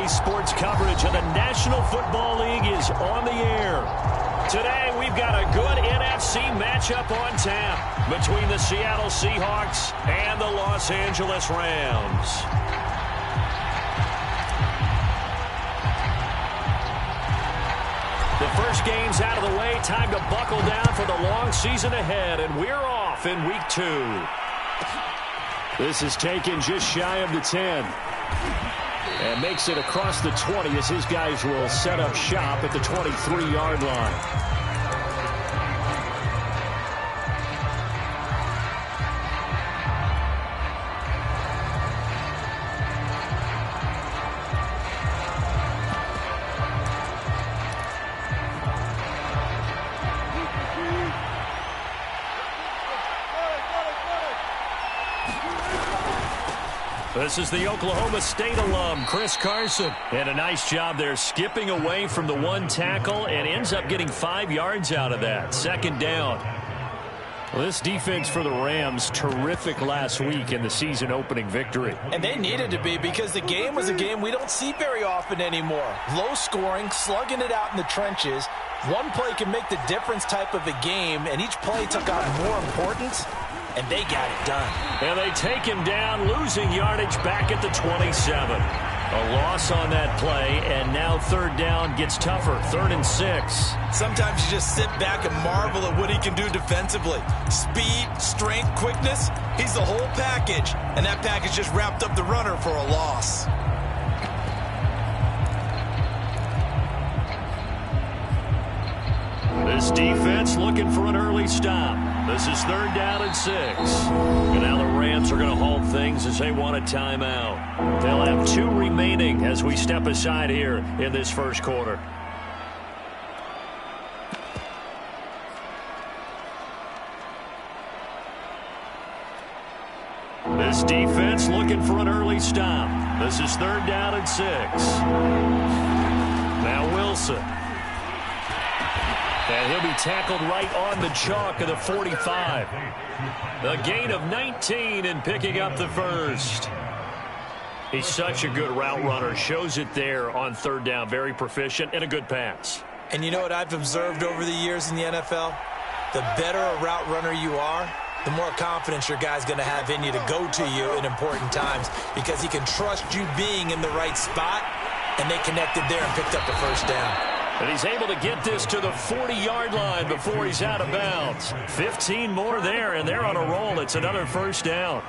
sports coverage of the National Football League is on the air. Today, we've got a good NFC matchup on tap between the Seattle Seahawks and the Los Angeles Rams. The first game's out of the way. Time to buckle down for the long season ahead, and we're off in Week 2. This is taken just shy of the 10. And makes it across the 20 as his guys will set up shop at the 23-yard line. This is the Oklahoma State alum, Chris Carson. And a nice job there skipping away from the one tackle and ends up getting 5 yards out of that. Second down. Well, this defense for the Rams, terrific last week in the season opening victory. And they needed to be because the game was a game we don't see very often anymore. Low scoring, slugging it out in the trenches. One play can make the difference type of a game, and each play took on more importance. And they got it done. And they take him down, losing yardage back at the 27. A loss on that play, and now third down gets tougher. 3rd and 6. Sometimes you just sit back and marvel at what he can do defensively. Speed, strength, quickness, he's the whole package. And that package just wrapped up the runner for a loss. This defense looking for an early stop. This is 3rd down and 6. And now the Rams are going to halt things as they want a timeout. They'll have 2 remaining as we step aside here in this first quarter. This defense looking for an early stop. This is 3rd down and 6. Now Wilson. And he'll be tackled right on the chalk of the 45. A gain of 19 and picking up the first. He's such a good route runner. Shows it there on 3rd down. Very proficient and a good pass. And you know what I've observed over the years in the NFL? The better a route runner you are, the more confidence your guy's going to have in you to go to you in important times because he can trust you being in the right spot, and they connected there and picked up the first down. And he's able to get this to the 40-yard line before he's out of bounds. 15 more there, and they're on a roll. It's another first down.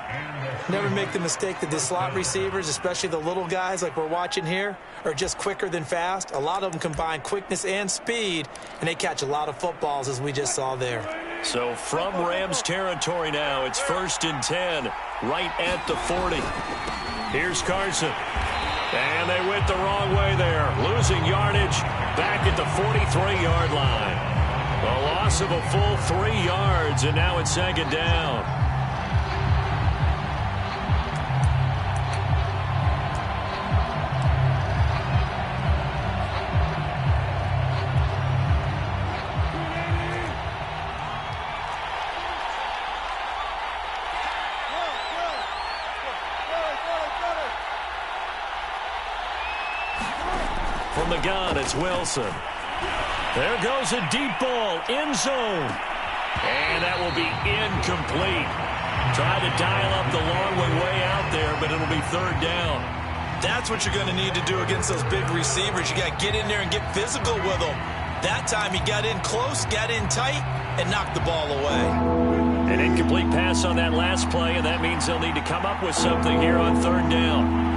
Never make the mistake that the slot receivers, especially the little guys like we're watching here, are just quicker than fast. A lot of them combine quickness and speed, and they catch a lot of footballs, as we just saw there. So from Rams territory now, it's 1st and 10, right at the 40. Here's Carson. And they went the wrong way there. Losing yardage back at the 43-yard line. A loss of a full 3 yards, and now it's 2nd down. From the gun, it's Wilson. There goes a deep ball, end zone. And that will be incomplete. Try to dial up the long way out there, but it'll be 3rd down. That's what you're going to need to do against those big receivers. You got to get in there and get physical with them. That time he got in close, got in tight, and knocked the ball away. An incomplete pass on that last play, and that means they'll need to come up with something here on 3rd down.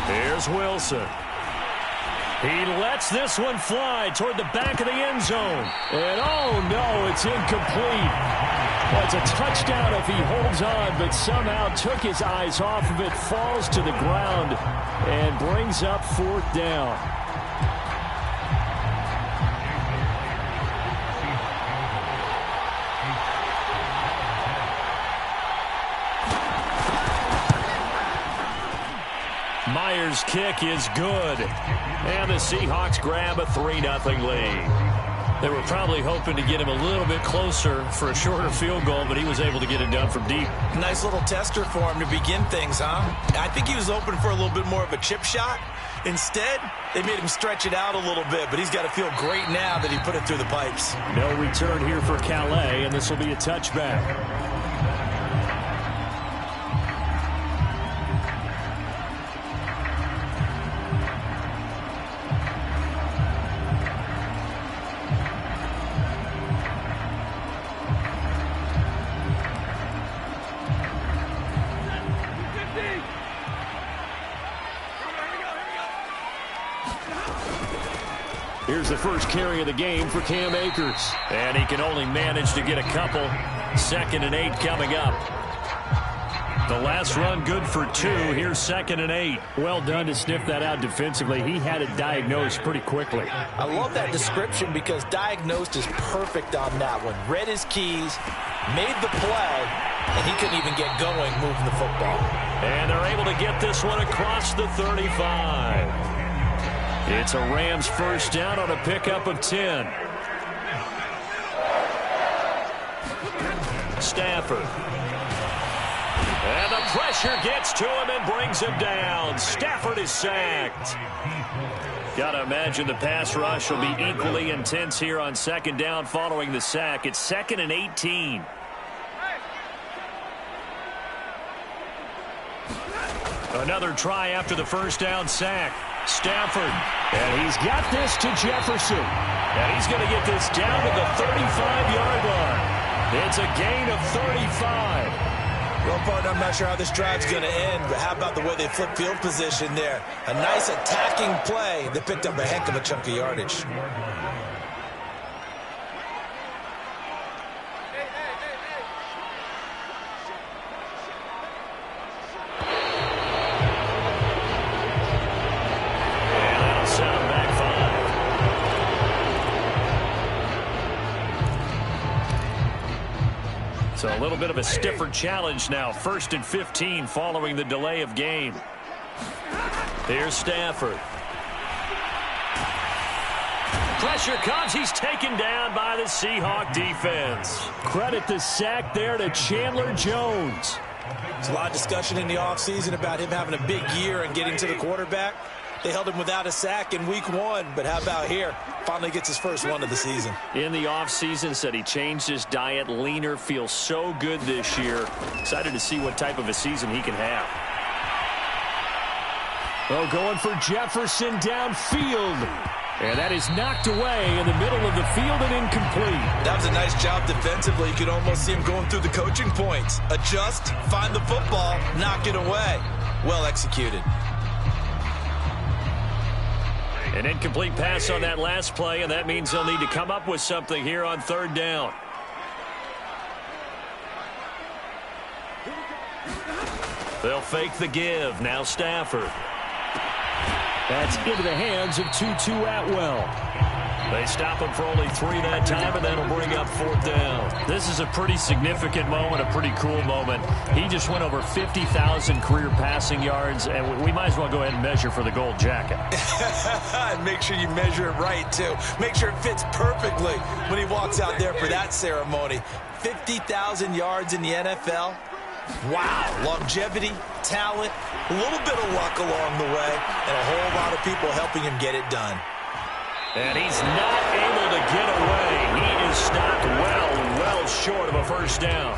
Here's Wilson. He lets this one fly toward the back of the end zone. And oh no, it's incomplete. Well, it's a touchdown if he holds on, but somehow took his eyes off of it, falls to the ground, and brings up 4th down. Myers' kick is good. And the Seahawks grab a 3-0 lead. They were probably hoping to get him a little bit closer for a shorter field goal, but he was able to get it done from deep. Nice little tester for him to begin things, huh? I think he was hoping for a little bit more of a chip shot. Instead, they made him stretch it out a little bit, but he's got to feel great now that he put it through the pipes. No return here for Calais, and this will be a touchback. Here's the first carry of the game for Cam Akers. And he can only manage to get a couple. 2nd and 8 coming up. The last run good for 2. Here's 2nd and 8. Well done to sniff that out defensively. He had it diagnosed pretty quickly. I love that description because diagnosed is perfect on that one. Read his keys, made the play, and he couldn't even get going moving the football. And they're able to get this one across the 35. It's a Rams first down on a pickup of 10. Stafford. And the pressure gets to him and brings him down. Stafford is sacked. Got to imagine the pass rush will be equally intense here on 2nd down following the sack. It's 2nd and 18. Another try after the first down sack. Stafford. And he's got this to Jefferson. And he's going to get this down to the 35-yard line. It's a gain of 35. Well, partner, I'm not sure how this drive's going to end, but how about the way they flip field position there? A nice attacking play that picked up a heck of a chunk of yardage. So a little bit of a stiffer challenge now. 1st and 15 following the delay of game. Here's Stafford. Pressure comes. He's taken down by the Seahawk defense. Credit the sack there to Chandler Jones. There's a lot of discussion in the offseason about him having a big year and getting to the quarterback. They held him without a sack in week 1, but how about here? Finally gets his first one of the season. In the offseason, said he changed his diet, leaner, feels so good this year. Excited to see what type of a season he can have. Oh, going for Jefferson downfield. And that is knocked away in the middle of the field and incomplete. That was a nice job defensively. You could almost see him going through the coaching points. Adjust, find the football, knock it away. Well executed. An incomplete pass on that last play, and that means they'll need to come up with something here on 3rd down. They'll fake the give. Now Stafford. That's into the hands of Tutu Atwell. They stop him for only 3 that time, and that'll bring up 4th down. This is a pretty significant moment, a pretty cool moment. He just went over 50,000 career passing yards, and we might as well go ahead and measure for the gold jacket. And make sure you measure it right, too. Make sure it fits perfectly when he walks out there for that ceremony. 50,000 yards in the NFL. Wow, longevity, talent, a little bit of luck along the way, and a whole lot of people helping him get it done. And he's not able to get away. He is stopped well short of a first down.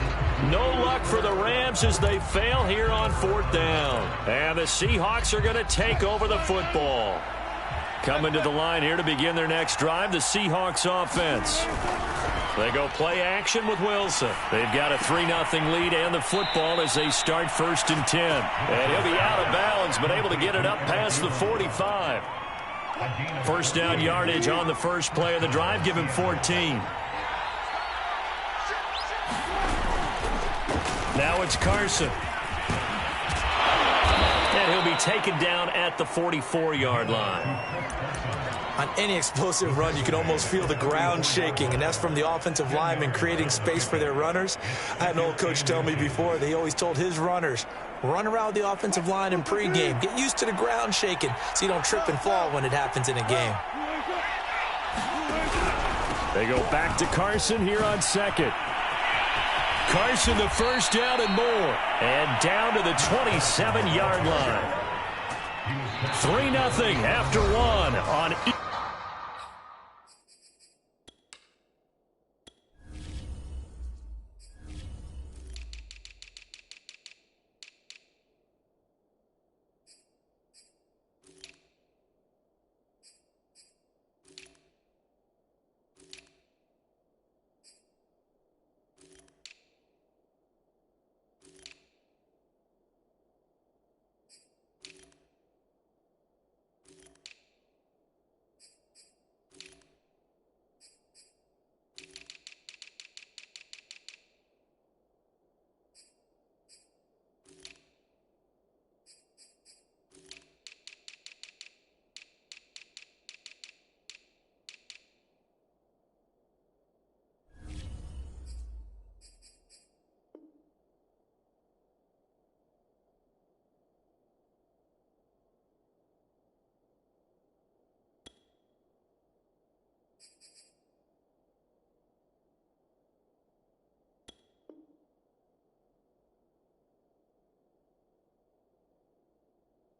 No luck for the Rams as they fail here on 4th down. And the Seahawks are going to take over the football. Coming to the line here to begin their next drive, the Seahawks offense. They go play action with Wilson. They've got a 3-0 lead and the football as they start 1st and 10. And he'll be out of bounds, but able to get it up past the 45. First down yardage on the first play of the drive. Give him 14. Now it's Carson. And he'll be taken down at the 44-yard line. On any explosive run, you can almost feel the ground shaking, and that's from the offensive linemen creating space for their runners. I had an old coach tell me before, they always told his runners, run around the offensive line in pregame. Get used to the ground shaking so you don't trip and fall when it happens in a game. They go back to Carson here on second. Carson the first down and more. And down to the 27-yard line. 3-0 after one on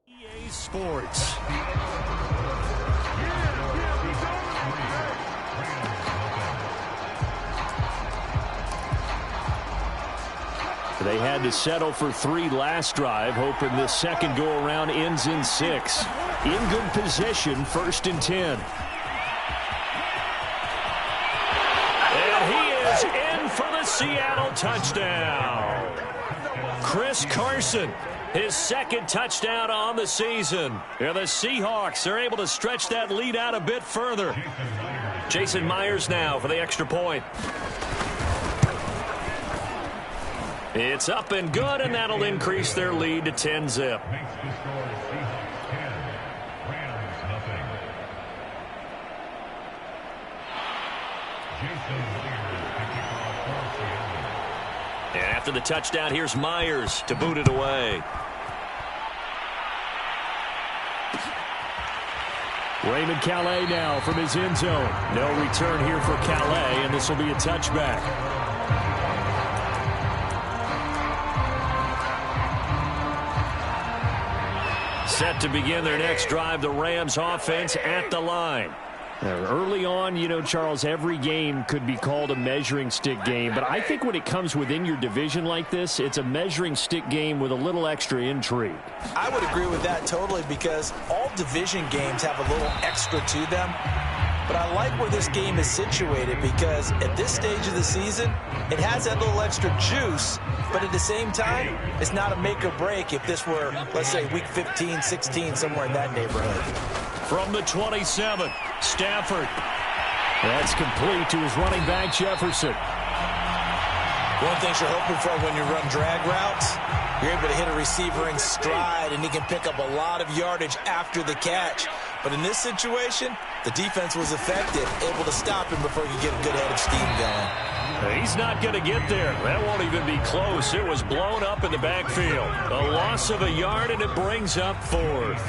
EA Sports. They had to settle for 3 last drive, hoping this second go-around ends in 6. In good position, 1st and 10. And he is in for the Seattle touchdown. Chris Carson, his 2nd touchdown on the season. And the Seahawks are able to stretch that lead out a bit further. Jason Myers now for the extra point. It's up and good, and that'll increase their lead to 10-zip. And after the touchdown, here's Myers to boot it away. Raymond Calais now from his end zone. No return here for Calais, and this will be a touchback. Set to begin their next drive, the Rams offense at the line. Early on, you know, Charles, every game could be called a measuring stick game. But I think when it comes within your division like this, it's a measuring stick game with a little extra intrigue. I would agree with that totally, because all division games have a little extra to them. But I like where this game is situated, because at this stage of the season, it has that little extra juice. But at the same time, it's not a make or break if this were, let's say, week 15, 16, somewhere in that neighborhood. From the 27, Stafford. That's complete to his running back, Jefferson. One thing you're hoping for when you run drag routes, you're able to hit a receiver in stride, and he can pick up a lot of yardage after the catch. But in this situation, the defense was effective, able to stop him before he could get a good head of steam going. He's not going to get there. That won't even be close. It was blown up in the backfield. A loss of a yard, and it brings up 4th.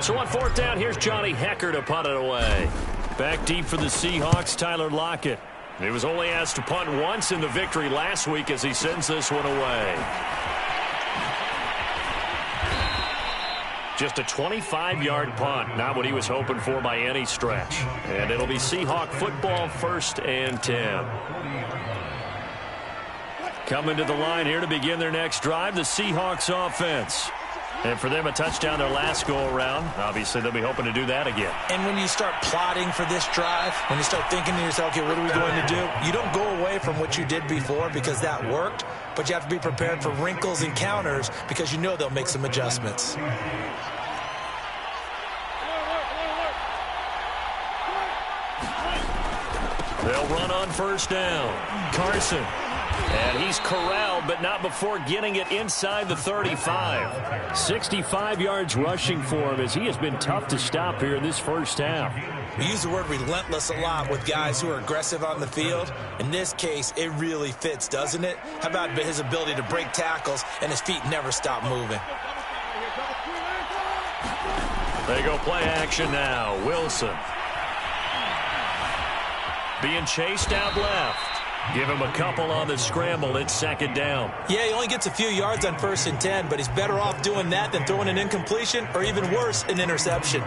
So on 4th down, here's Johnny Hecker to punt it away. Back deep for the Seahawks, Tyler Lockett. He was only asked to punt once in the victory last week as he sends this one away. Just a 25-yard punt, not what he was hoping for by any stretch. And it'll be Seahawk football, 1st and 10. Coming to the line here to begin their next drive, the Seahawks offense. And for them, a touchdown their last go-around. Obviously, they'll be hoping to do that again. And when you start plotting for this drive, when you start thinking to yourself, okay, what are we going to do? You don't go away from what you did before because that worked, but you have to be prepared for wrinkles and counters because you know they'll make some adjustments. They'll run on 1st down. Carson. And he's corralled, but not before getting it inside the 35. 65 yards rushing for him as he has been tough to stop here in this first half. We use the word relentless a lot with guys who are aggressive on the field. In this case, it really fits, doesn't it? How about his ability to break tackles and his feet never stop moving? They go play action now. Wilson. being chased out left. Give him a couple on the scramble. It's second down. Yeah, he only gets a few yards on 1st and 10, but he's better off doing that than throwing an incompletion or even worse, an interception.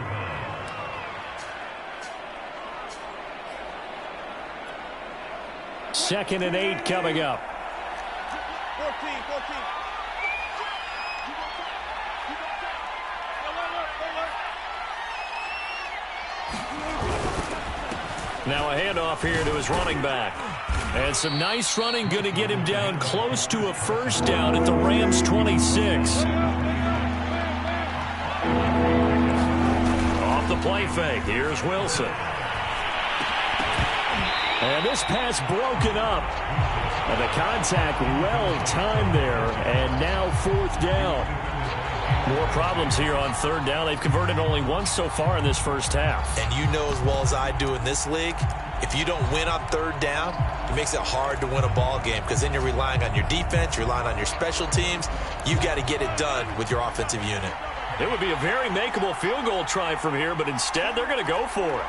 Second and 8 coming up. 14. Now a handoff here to his running back. And some nice running, going to get him down close to a first down at the Rams' 26. Off the play fake, here's Wilson. And this pass broken up. And the contact well timed there, and now 4th down. More problems here on 3rd down. They've converted only once so far in this first half. And you know as well as I do in this league, if you don't win on 3rd down, it makes it hard to win a ball game because then you're relying on your defense, you're relying on your special teams. You've got to get it done with your offensive unit. It would be a very makeable field goal try from here, but instead they're going to go for it.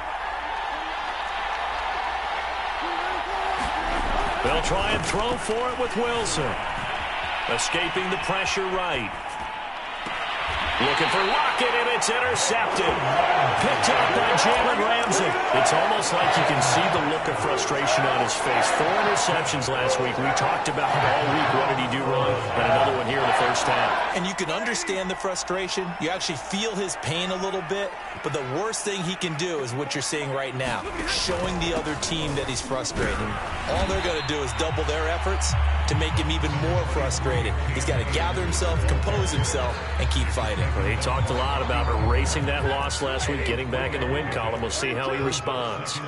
They'll try and throw for it with Wilson. Escaping the pressure right. Looking for Lockett, and it's intercepted. Picked up by Jalen Ramsey. It's almost like you can see the look of frustration on his face. 4 interceptions last week. We talked about it all week. What did he do wrong? And another one here in the first half. And you can understand the frustration. You actually feel his pain a little bit. But the worst thing he can do is what you're seeing right now, showing the other team that he's frustrated. All they're going to do is double their efforts to make him even more frustrated. He's got to gather himself, compose himself, and keep fighting. Well, he talked a lot about erasing that loss last week, getting back in the win column. We'll see how he responds.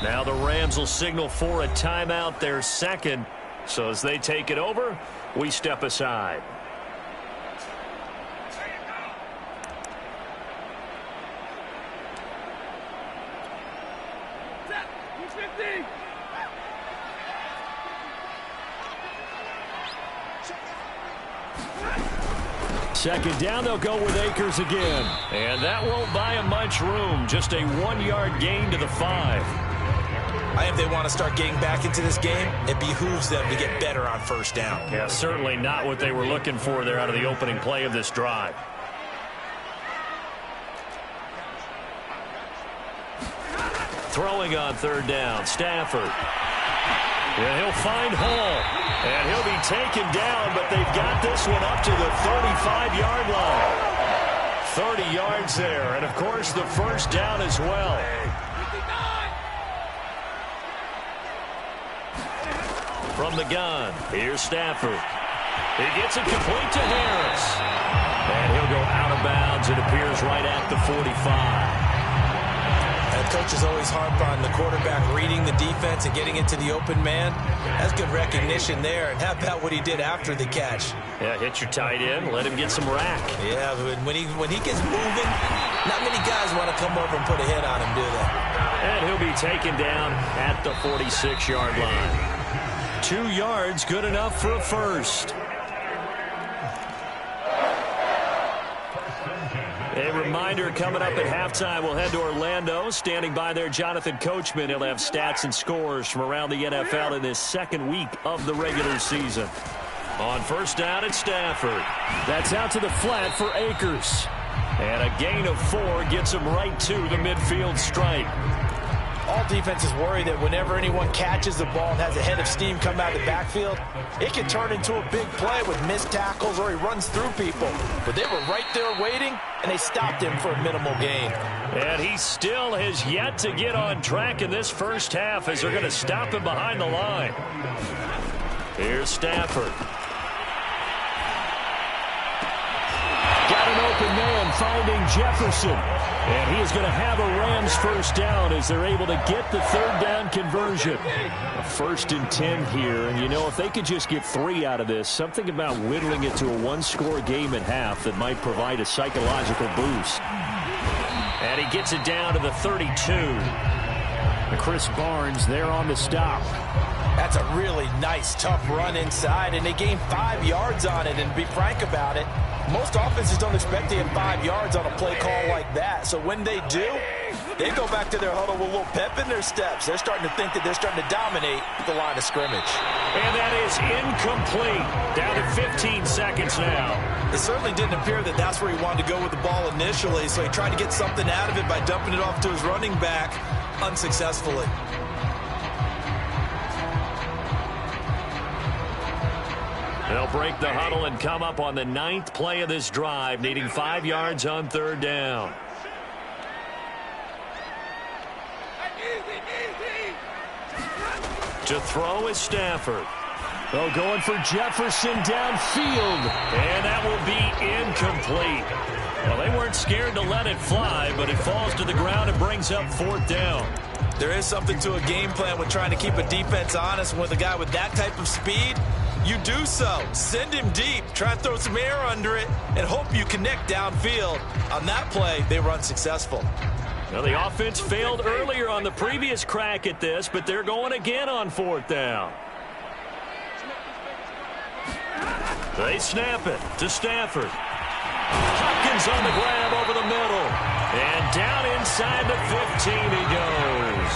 Now the Rams will signal for a timeout, their second. So as they take it over, we step aside. Second down, they'll go with Akers again. And that won't buy him much room. Just a 1-yard gain to the 5. I think they want to start getting back into this game. It behooves them to get better on 1st down. Yeah, certainly not what they were looking for there out of the opening play of this drive. Throwing on 3rd down, Stafford. Yeah, he'll find Hall. And he'll be taken down, but they've got this one up to the 35-yard line. 30 yards there, and of course the first down as well. From the gun, here's Stafford. He gets it complete to Harris. And he'll go out of bounds. It appears right at the 45. And coaches always harp on the quarterback reading the defense and getting into the open man. That's good recognition there. And how about what he did after the catch? Yeah, hit your tight end, let him get some rack. Yeah, but when he gets moving, not many guys want to come over and put a hit on him, do they? And he'll be taken down at the 46-yard line. 2 yards, good enough for a first. A reminder, coming up at halftime, we'll head to Orlando. Standing by there, Jonathan Coachman. He'll have stats and scores from around the NFL in this second week of the regular season. On 1st down, it's Stafford. That's out to the flat for Akers. And a gain of 4 gets him right to the midfield stripe. All defenses worry that whenever anyone catches the ball and has a head of steam come out of the backfield, it can turn into a big play with missed tackles or he runs through people. But they were right there waiting, and they stopped him for a minimal gain. And he still has yet to get on track in this first half as they're going to stop him behind the line. Here's Stafford. Got an open man finding Jefferson. And he is going to have a Rams first down as they're able to get the 3rd down conversion. A 1st and 10 here. And, you know, if they could just get 3 out of this, something about whittling it to a 1-score game at half that might provide a psychological boost. And he gets it down to the 32. Chris Barnes there on the stop. That's a really nice, tough run inside, and they gained 5 yards on it. And to be frank about it, most offenses don't expect to get 5 yards on a play call like that. So when they do, they go back to their huddle with a little pep in their steps. They're starting to think that they're starting to dominate the line of scrimmage. And that is incomplete. Down to 15 seconds now. It certainly didn't appear that that's where he wanted to go with the ball initially, so he tried to get something out of it by dumping it off to his running back unsuccessfully. They'll break the huddle and come up on the 9th play of this drive, needing 5 yards on 3rd down. To throw is Stafford. Oh, going for Jefferson downfield. And that will be incomplete. Well, they weren't scared to let it fly, but it falls to the ground and brings up 4th down. There is something to a game plan with trying to keep a defense honest. And with a guy with that type of speed, you do so. Send him deep. Try and throw some air under it and hope you connect downfield. On that play, they were unsuccessful. Well, the offense failed earlier on the previous crack at this, but they're going again on 4th down. They snap it to Stafford. Hopkins on the grab over the middle. And down inside the 15 he goes.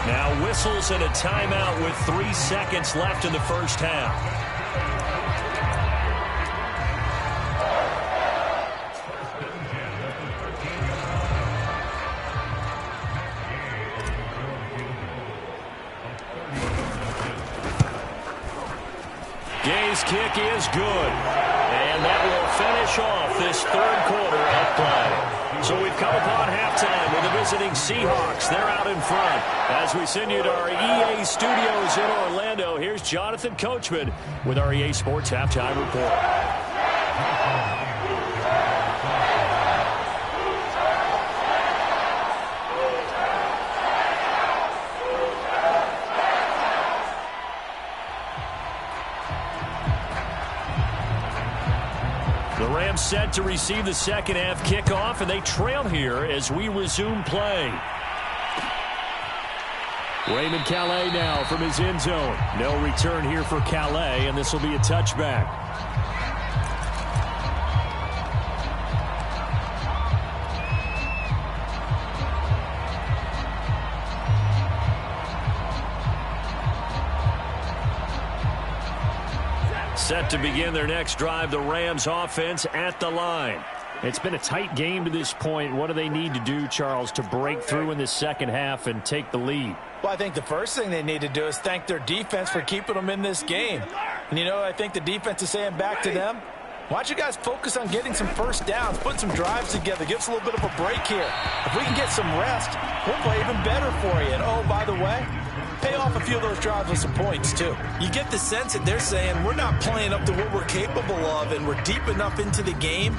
Now whistles and a timeout with 3 seconds left in the first half. Gay's kick is good. And that will finish off this 3rd quarter of play. So we've come upon halftime with the visiting Seahawks. They're out in front. As we send you to our EA studios in Orlando, here's Jonathan Coachman with our EA Sports Halftime Report. The Rams set to receive the second half kickoff, and they trail here as we resume play. Raymond Calais now from his end zone. No return here for Calais, and this will be a touchback. Set to begin their next drive, the Rams offense at the line. It's been a tight game to this point. What do they need to do, Charles, to break through in this second half and take the lead? Well, I think the first thing they need to do is thank their defense for keeping them in this game. And, you know, I think the defense is saying back to them, why don't you guys focus on getting some first downs, put some drives together, give us a little bit of a break here. If we can get some rest, we'll play even better for you. And, oh, by the way, pay off a few of those drives with some points, too. You get the sense that they're saying we're not playing up to what we're capable of, and we're deep enough into the game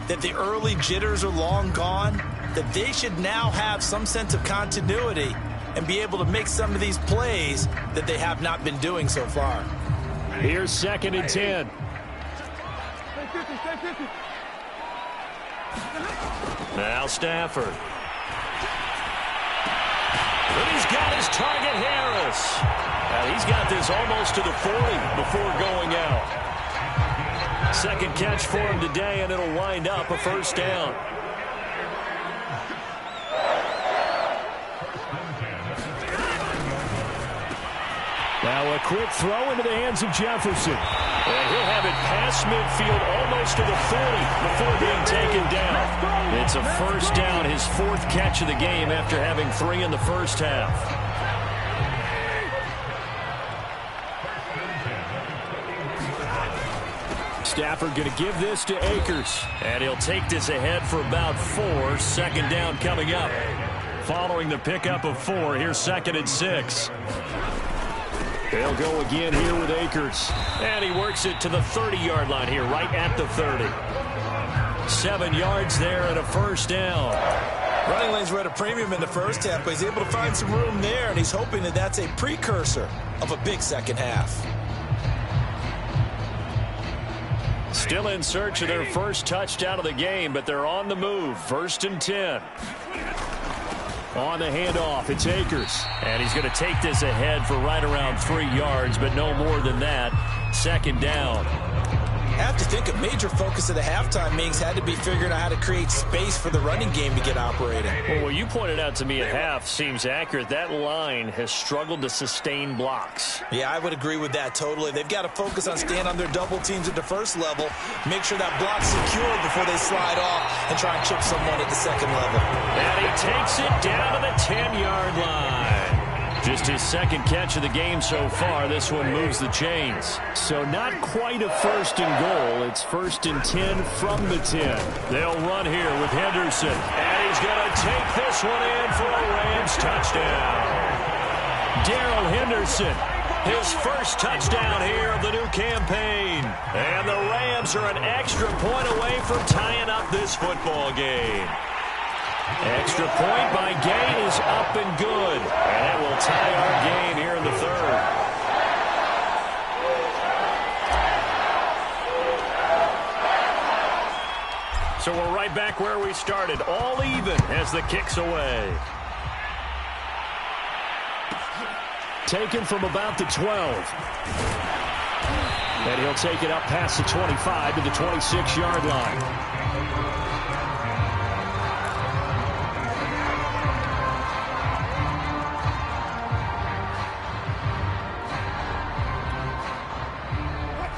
that the early jitters are long gone, that they should now have some sense of continuity and be able to make some of these plays that they have not been doing so far. Here's 2nd and 10. Now Stafford. And he's got his target, Harris. Now he's got this almost to the 40 before going out. Second catch for him today, and it'll wind up a first down. Now a quick throw into the hands of Jefferson. And he'll have it past midfield almost to the 40 before being taken down. It's a first down, his 4th catch of the game after having 3 in the first half. Stafford going to give this to Akers. And he'll take this ahead for about 4. Second down coming up. Following the pickup of 4, here's 2nd and 6. They'll go again here with Akers. And he works it to the 30-yard line here, right at the 30. 7 yards there and a first down. Running lanes were at a premium in the first half, but he's able to find some room there, and he's hoping that that's a precursor of a big second half. Still in search of their first touchdown of the game, but they're on the move. 1st and 10. On the handoff, it's Akers. And he's going to take this ahead for right around 3 yards, but no more than that. Second down. I have to think a major focus of the halftime meetings had to be figuring out how to create space for the running game to get operating. Well, what you pointed out to me at half seems accurate. That line has struggled to sustain blocks. Yeah, I would agree with that totally. They've got to focus on staying on their double teams at the first level, make sure that block's secure before they slide off and try and chip someone at the second level. And he takes it down to the 10-yard line. Just his second catch of the game so far. This one moves the chains. So not quite a first and goal. It's first and 10 from the 10. They'll run here with Henderson. And he's going to take this one in for a Rams touchdown. Darrell Henderson, his first touchdown here of the new campaign. And the Rams are an extra point away from tying up this football game. Extra point by Gay is up and good. And that will tie our game here in the third. So we're right back where we started. All even as the kick's away. Taken from about the 12. And he'll take it up past the 25 to the 26-yard line.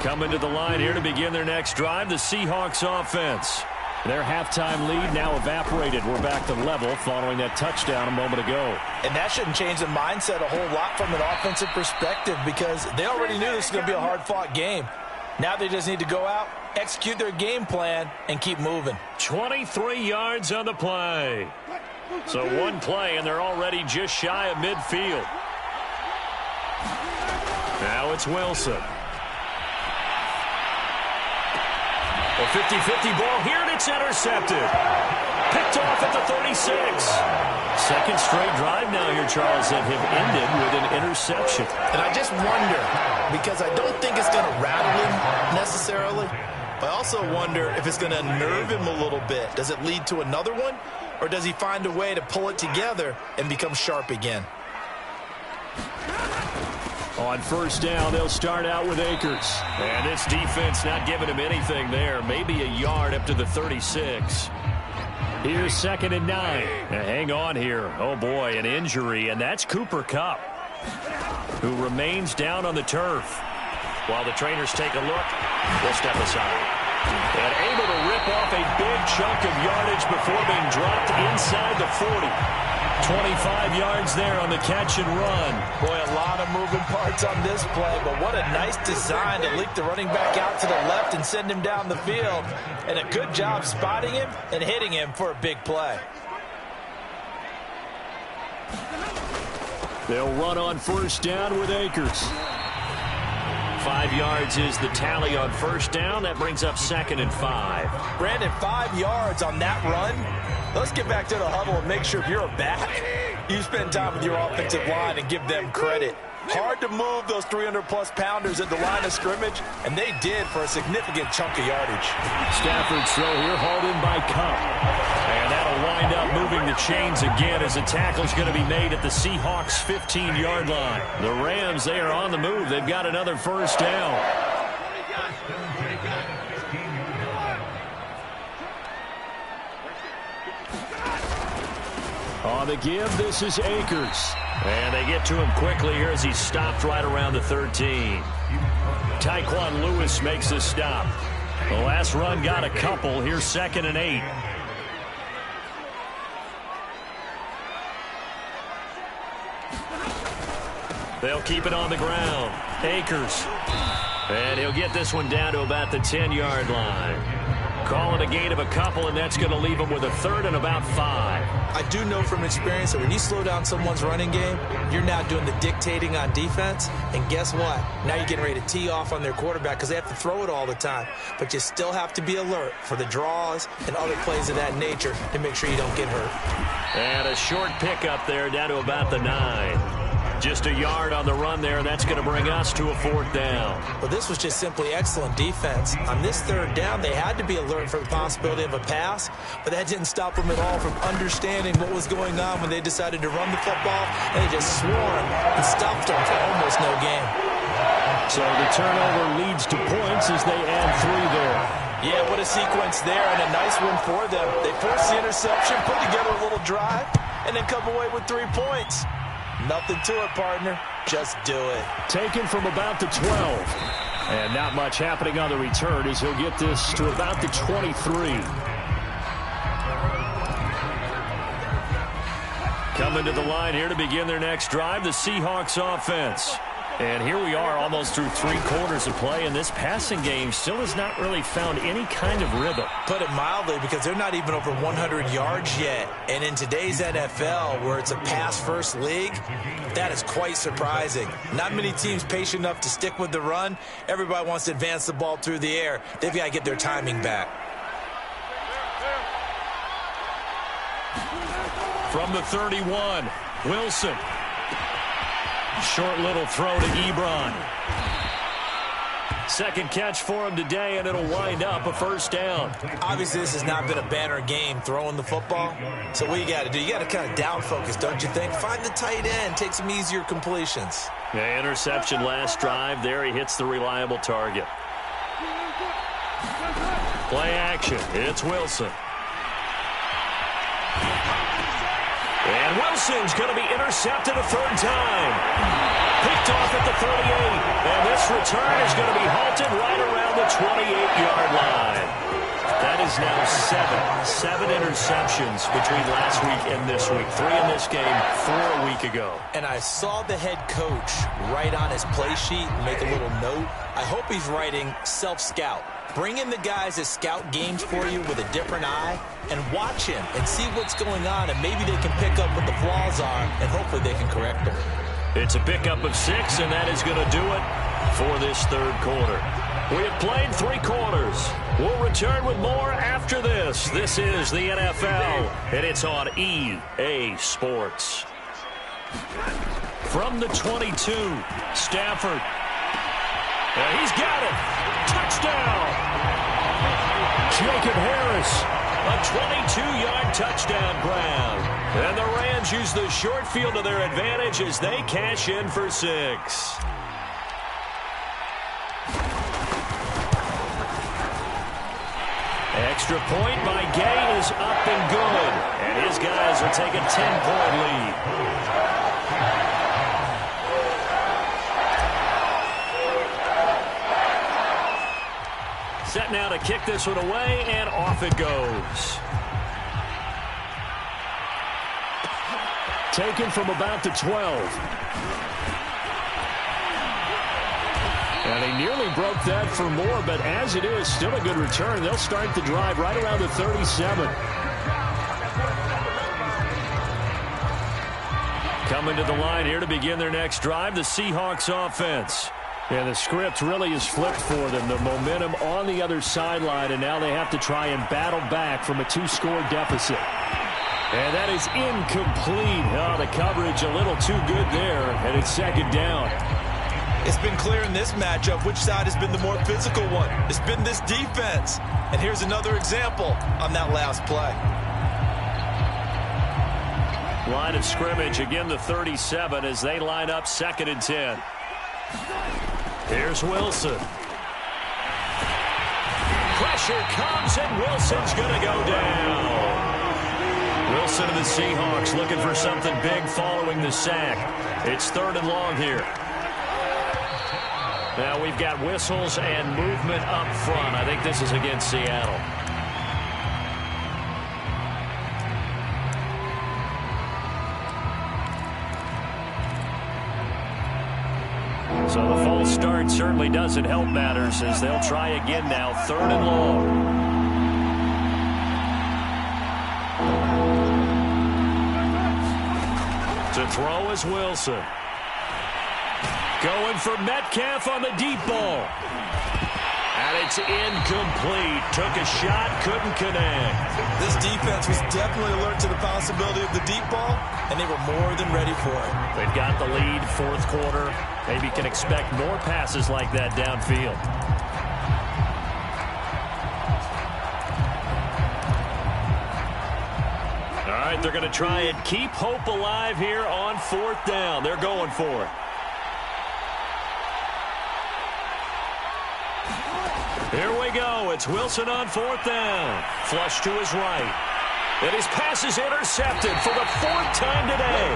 Coming to the line here to begin their next drive, the Seahawks offense. Their halftime lead now evaporated. We're back to level following that touchdown a moment ago. And that shouldn't change the mindset a whole lot from an offensive perspective because they already knew this was going to be a hard-fought game. Now they just need to go out, execute their game plan, and keep moving. 23 yards on the play. So one play, and they're already just shy of midfield. Now it's Wilson. A 50-50 ball here, and it's intercepted. Picked off at the 36. Second straight drive now here, Charles, that have ended with an interception. And I just wonder, because I don't think it's going to rattle him necessarily, but I also wonder if it's going to nerve him a little bit. Does it lead to another one, or does he find a way to pull it together and become sharp again? On first down, they'll start out with Akers. And this defense not giving him anything there. Maybe a yard up to the 36. Here's second and 9. Now hang on here. Oh, boy, an injury, and that's Cooper Kupp, who remains down on the turf. While the trainers take a look, we'll step aside. And able to rip off a big chunk of yardage before being dropped inside the 40. 25 yards there on the catch and run. Boy, a lot of moving parts on this play, but what a nice design to leak the running back out to the left and send him down the field. And a good job spotting him and hitting him for a big play. They'll run on first down with Akers. 5 yards is the tally on first down. That brings up second and 5. Brandon, 5 yards on that run. Let's get back to the huddle and make sure if you're a back, you spend time with your offensive line and give them credit. Hard to move those 300-plus pounders at the line of scrimmage, and they did for a significant chunk of yardage. Stafford's throw here hauled in by Kupp. And that'll wind up moving the chains again as the tackle's going to be made at the Seahawks' 15-yard line. The Rams, they are on the move. They've got another first down. On the give, this is Akers. And they get to him quickly here as he's stopped right around the 13. Tyquan Lewis makes the stop. The last run got a couple. Here's second and 8. They'll keep it on the ground. Akers. And he'll get this one down to about the 10-yard line. Calling a gain of a couple, and that's going to leave him with a third and about 5. I do know from experience that when you slow down someone's running game, you're now doing the dictating on defense. And guess what? Now you're getting ready to tee off on their quarterback because they have to throw it all the time. But you still have to be alert for the draws and other plays of that nature to make sure you don't get hurt. And a short pickup there down to about the 9. Just a yard on the run there. That's going to bring us to a 4th down. Well, this was just simply excellent defense. On this 3rd down, they had to be alert for the possibility of a pass, but that didn't stop them at all from understanding what was going on when they decided to run the football, and they just swarmed and stopped them for almost no gain. So the turnover leads to points as they add 3 there. Yeah, what a sequence there, and a nice one for them. They forced the interception, put together a little drive, and then come away with 3 points. Nothing to it, partner. Just do it. Taken from about the 12. And not much happening on the return as he'll get this to about the 23. Coming to the line here to begin their next drive, the Seahawks offense. And here we are almost through 3 quarters of play, and this passing game still has not really found any kind of rhythm. Put it mildly, because they're not even over 100 yards yet. And in today's NFL, where it's a pass-first league, that is quite surprising. Not many teams patient enough to stick with the run. Everybody wants to advance the ball through the air. They've got to get their timing back. From the 31, Wilson. Short little throw to Ebron. Second catch for him today, and it'll wind up a 1st down. Obviously, this has not been a banner game throwing the football. So what you got to do, you got to kind of down focus, don't you think? Find the tight end, take some easier completions. Yeah, interception last drive. There he hits the reliable target. Play action. It's Wilson. And Wilson's going to be intercepted a 3rd time. Picked off at the 38. And this return is going to be halted right around the 28-yard line. That is now 7 interceptions between last week and this week. 3 in this game, 4 a week ago. And I saw the head coach write on his play sheet and make a little note. I hope he's writing self-scout. Bring in the guys that scout games for you with a different eye and watch him and see what's going on, and maybe they can pick up what the flaws are, and hopefully they can correct them. It's a pickup of 6, and that is going to do it for this 3rd quarter. We have played 3 quarters. We'll return with more after this. This is the NFL, and it's on EA Sports. From the 22, Stafford. He's got it. Touchdown. Jacob Harris. A 22-yard touchdown grab. And the Rams use the short field to their advantage as they cash in for 6. Extra point by Gay is up and good. And his guys will take a 10-point lead. Set now to kick this one away, and off it goes. Taken from about the 12. And he nearly broke that for more, but as it is, still a good return. They'll start the drive right around the 37. Coming to the line here to begin their next drive, the Seahawks offense. And the script really is flipped for them. The momentum on the other sideline, and now they have to try and battle back from a 2-score deficit. And that is incomplete. Oh, the coverage a little too good there, and it's 2nd down. It's been clear in this matchup which side has been the more physical one. It's been this defense. And here's another example on that last play. Line of scrimmage, again the 37 as they line up 2nd and 10. Here's Wilson. Pressure comes, and Wilson's going to go down. Wilson and the Seahawks looking for something big following the sack. It's 3rd and long here. Now we've got whistles and movement up front. I think this is against Seattle. So the false start certainly doesn't help matters as they'll try again now, 3rd and long. To throw is Wilson. Going for Metcalf on the deep ball. And it's incomplete. Took a shot, couldn't connect. This defense was definitely alert to the possibility of the deep ball, and they were more than ready for it. They've got the lead, fourth quarter. Maybe can expect more passes like that downfield. All right, they're going to try and keep hope alive here on fourth down. They're going for it. Here we go. It's Wilson on fourth down. Flush to his right. And his pass is intercepted for the fourth time today.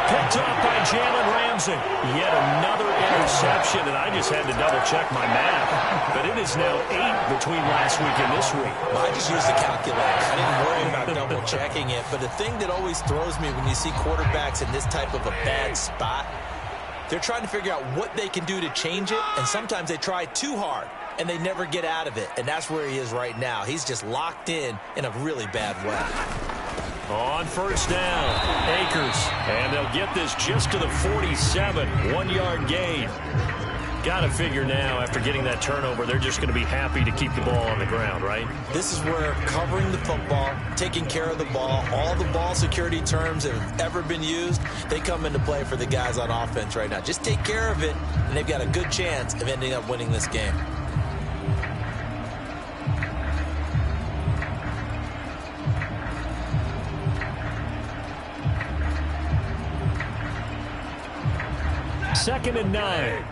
Picked off by Jalen Ramsey. Yet another interception, and I just had to double-check my math. But it is now 8 between last week and this week. Well, I just used the calculator. I didn't worry about double-checking it. But the thing that always throws me when you see quarterbacks in this type of a bad spot, they're trying to figure out what they can do to change it, and sometimes they try too hard, and they never get out of it. And that's where he is right now. He's just locked in a really bad way. On first down, Akers. And they'll get this just to the 47. 1-yard gain. Got to figure now, after getting that turnover, they're just going to be happy to keep the ball on the ground, right? This is where covering the football, taking care of the ball, all the ball security terms that have ever been used, they come into play for the guys on offense right now. Just take care of it, and they've got a good chance of ending up winning this game. Second and 9.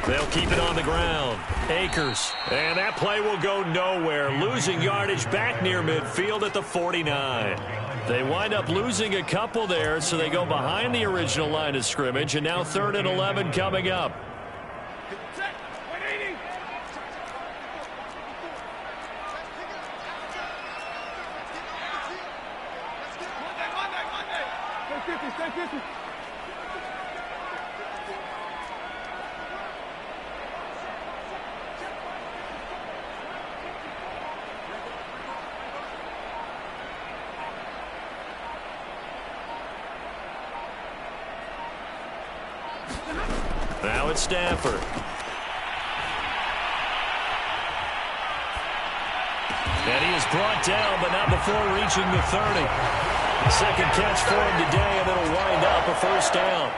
They'll keep it on the ground. Akers. And that play will go nowhere. Losing yardage back near midfield at the 49. They wind up losing a couple there, so they go behind the original line of scrimmage, and now 3rd and 11 coming up. Now it's Stafford. And he is brought down, but not before reaching the 30. Second catch for him today, and it'll wind up a first down.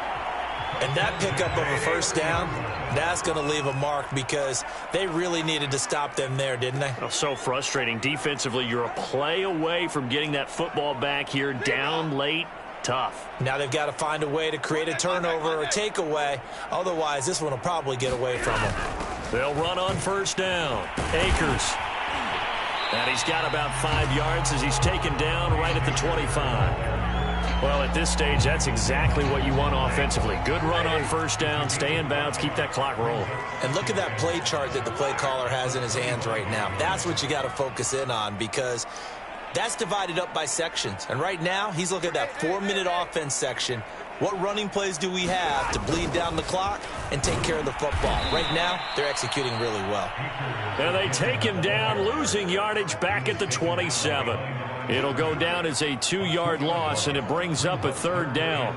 And that pickup of a first down, that's going to leave a mark because they really needed to stop them there, didn't they? Oh, so frustrating. Defensively, you're a play away from getting that football back here, down late. Tough. Now they've got to find a way to create a turnover or takeaway. Otherwise, this one will probably get away from them. They'll run on first down. Akers. And he's got about 5 yards as he's taken down right at the 25. Well, at this stage, that's exactly what you want offensively. Good run on first down, stay in bounds, keep that clock rolling. And look at that play chart that the play caller has in his hands right now. That's what you got to focus in on because that's divided up by sections. And right now, he's looking at that 4-minute offense section. What running plays do we have to bleed down the clock and take care of the football? Right now, they're executing really well. And they take him down, losing yardage back at the 27. It'll go down as a 2-yard loss, and it brings up a 3rd down.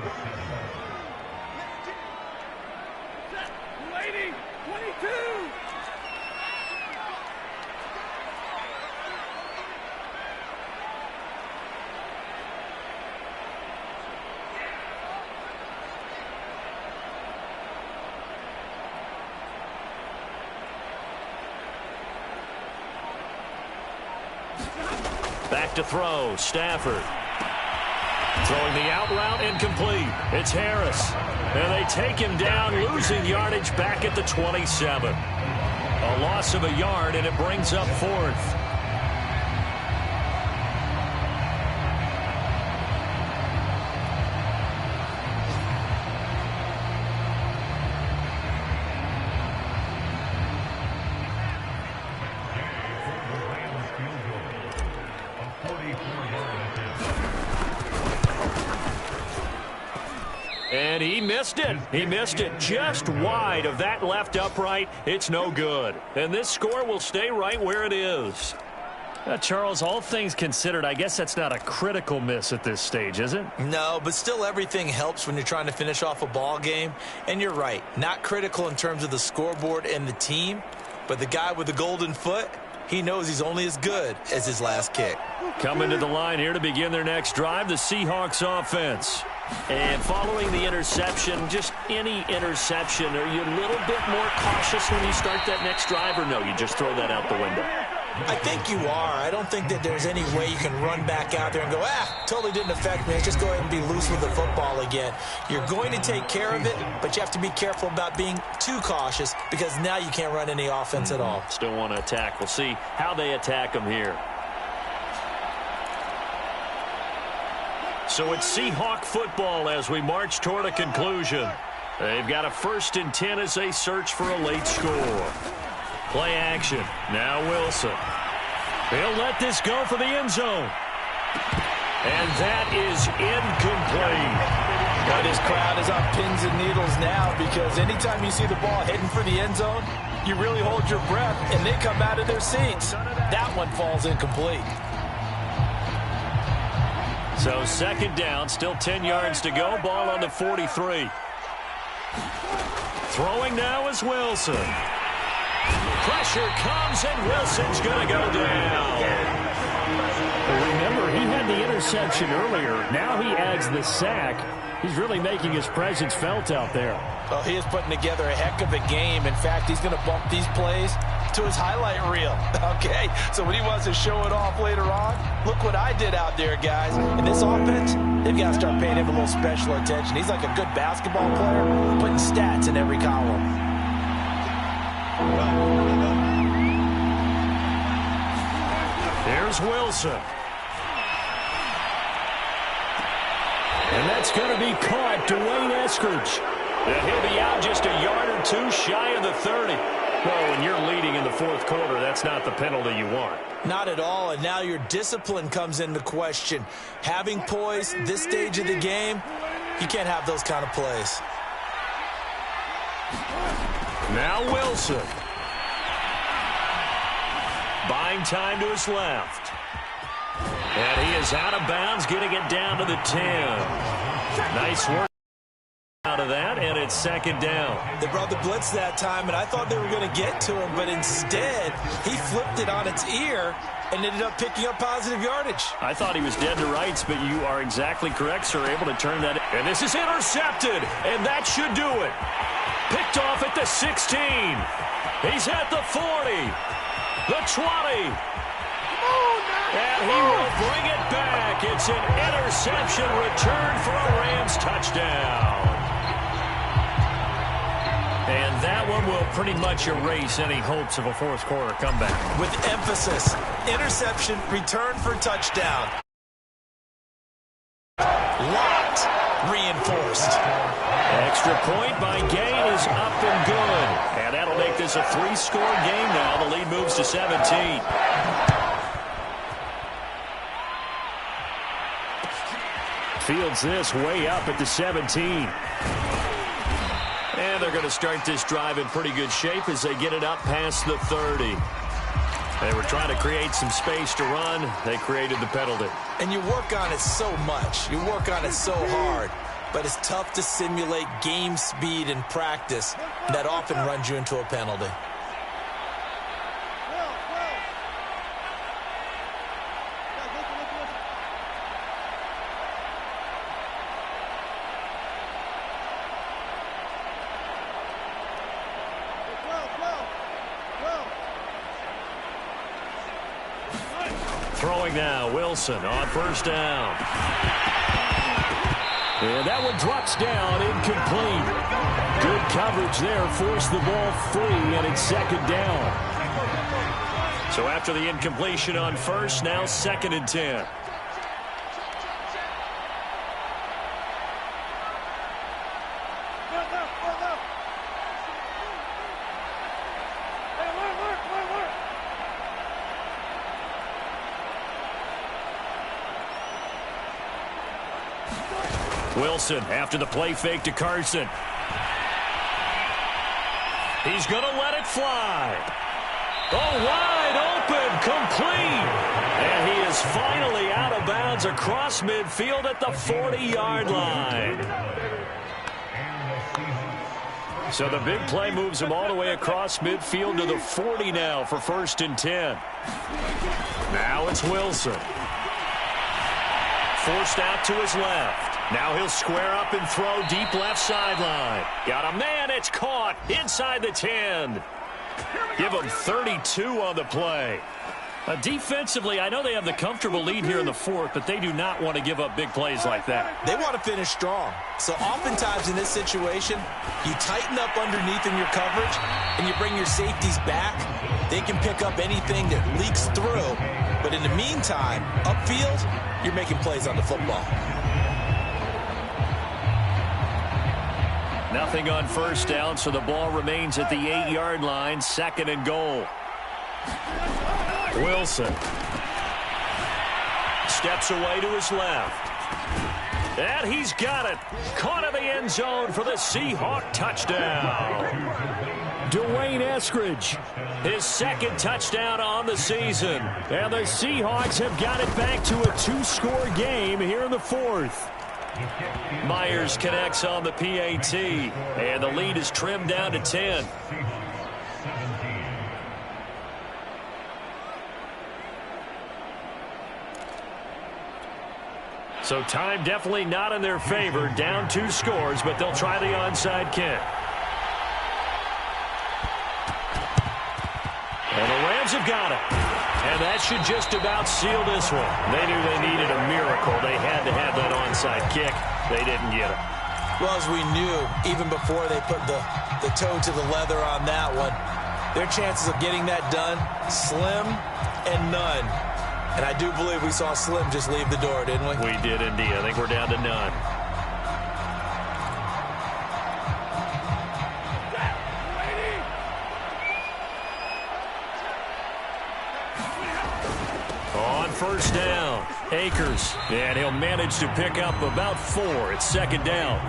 Back to throw, Stafford. Throwing the out route, incomplete. It's Harris. And they take him down, losing yardage back at the 27. A loss of a yard, and it brings up 4th. And he missed it. He missed it just wide of that left upright. It's no good. And this score will stay right where it is. Charles, all things considered, I guess that's not a critical miss at this stage, is it? No, but still everything helps when you're trying to finish off a ball game. And you're right, not critical in terms of the scoreboard and the team, but the guy with the golden foot, he knows he's only as good as his last kick. Coming to the line here to begin their next drive, the Seahawks offense. And following the interception, just any interception, are you a little bit more cautious when you start that next drive, or no, you just throw that out the window? I think you are. I don't think that there's any way you can run back out there and go, totally didn't affect me. Let's just go ahead and be loose with the football again. You're going to take care of it, but you have to be careful about being too cautious because now you can't run any offense at all. Still want to attack. We'll see how they attack them here. So it's Seahawk football as we march toward a conclusion. They've got a 1st and 10 as they search for a late score. Play action. Now Wilson. He'll let this go for the end zone. And that is incomplete. But his crowd is on pins and needles now because anytime you see the ball heading for the end zone, you really hold your breath and they come out of their seats. That one falls incomplete. So 2nd down, still 10 yards to go. Ball on the 43. Throwing now is Wilson. Pressure comes, and Wilson's going to go down. Remember, he had the interception earlier. Now he adds the sack. He's really making his presence felt out there. Oh, he is putting together a heck of a game. In fact, he's going to bump these plays to his highlight reel. Okay, so when he wants to show it off later on, look what I did out there, guys. In this offense, they've got to start paying him a little special attention. He's like a good basketball player, putting stats in every column. Here's Wilson. And that's going to be caught. Dwayne Eskridge. And he'll be out just a yard or two shy of the 30. Well, when you're leading in the 4th quarter, that's not the penalty you want. Not at all, and now your discipline comes into question. Having poise this stage of the game, you can't have those kind of plays. Now Wilson. Buying time to his left. And he is out of bounds, getting it down to the 10. Nice work out of that, and it's 2nd down. They brought the blitz that time, and I thought they were going to get to him, but instead, he flipped it on its ear and ended up picking up positive yardage. I thought he was dead to rights, but you are exactly correct, sir, able to turn that. And this is intercepted, and that should do it. Picked off at the 16. He's at the 40. The 20. And he will bring it back. It's an interception return for a Rams touchdown. And that one will pretty much erase any hopes of a 4th quarter comeback. With emphasis, interception, return for touchdown. Locked, reinforced. Extra point by Gain is up and good. And that'll make this a 3-score game now. The lead moves to 17. Fields this way up at the 17. And they're going to start this drive in pretty good shape as they get it up past the 30. They were trying to create some space to run. They created the penalty. And you work on it so much. You work on it so hard. But it's tough to simulate game speed in practice. That often runs you into a penalty. Throwing now, Wilson on 1st down. And that one drops down, incomplete. Good coverage there, forced the ball free, and it's 2nd down. So after the incompletion on 1st, now 2nd and 10. Wilson after the play fake to Carson. He's going to let it fly. Oh, wide open, complete. And he is finally out of bounds across midfield at the 40-yard line. So the big play moves him all the way across midfield to the 40 now for 1st and 10. Now it's Wilson. Forced out to his left. Now he'll square up and throw deep left sideline. Got a man, it's caught inside the 10. Give him 32 on the play. Defensively, I know they have the comfortable lead here in the 4th, but they do not want to give up big plays like that. They want to finish strong. So oftentimes in this situation, you tighten up underneath in your coverage, and you bring your safeties back. They can pick up anything that leaks through. But in the meantime, upfield, you're making plays on the football. Nothing on 1st down, so the ball remains at the 8-yard line, 2nd and goal. Wilson steps away to his left. And he's got it. Caught in the end zone for the Seahawk touchdown. Dwayne Eskridge, his 2nd touchdown on the season. And the Seahawks have got it back to a 2-score game here in the 4th. Myers connects on the PAT, and the lead is trimmed down to 10. So time definitely not in their favor. Down 2 scores, but they'll try the onside kick. And the Rams have got it. And that should just about seal this one. They knew they needed a miracle. They had to have that onside kick. They didn't get it. Well, as we knew, even before they put the toe to the leather on that one, their chances of getting that done, slim and none. And I do believe we saw Slim just leave the door, didn't we? We did indeed. I think we're down to none. On 1st down, Akers. And he'll manage to pick up about 4. It's 2nd down.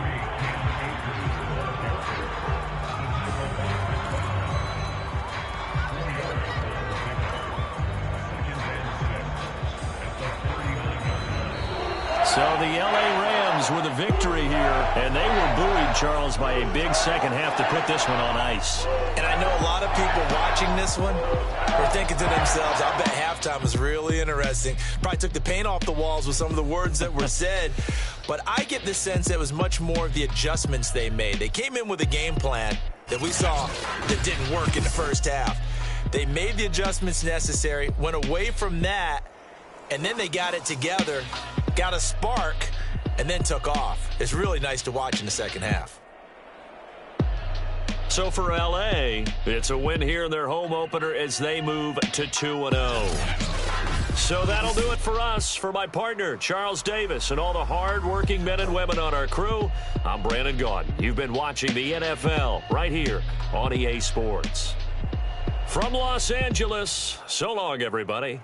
So the L.A. Rams with a victory here, and they were buoyed, Charles, by a big second half to put this one on ice. And I know a lot of people watching this one were thinking to themselves, I bet halftime was really interesting. Probably took the paint off the walls with some of the words that were said. But I get the sense that it was much more of the adjustments they made. They came in with a game plan that we saw that didn't work in the first half. They made the adjustments necessary, went away from that, and then they got it together, got a spark, and then took off. It's really nice to watch in the second half. So for L.A., it's a win here in their home opener as they move to 2-0. So that'll do it for us. For my partner, Charles Davis, and all the hard-working men and women on our crew, I'm Brandon Gaudin. You've been watching the NFL right here on EA Sports. From Los Angeles, so long, everybody.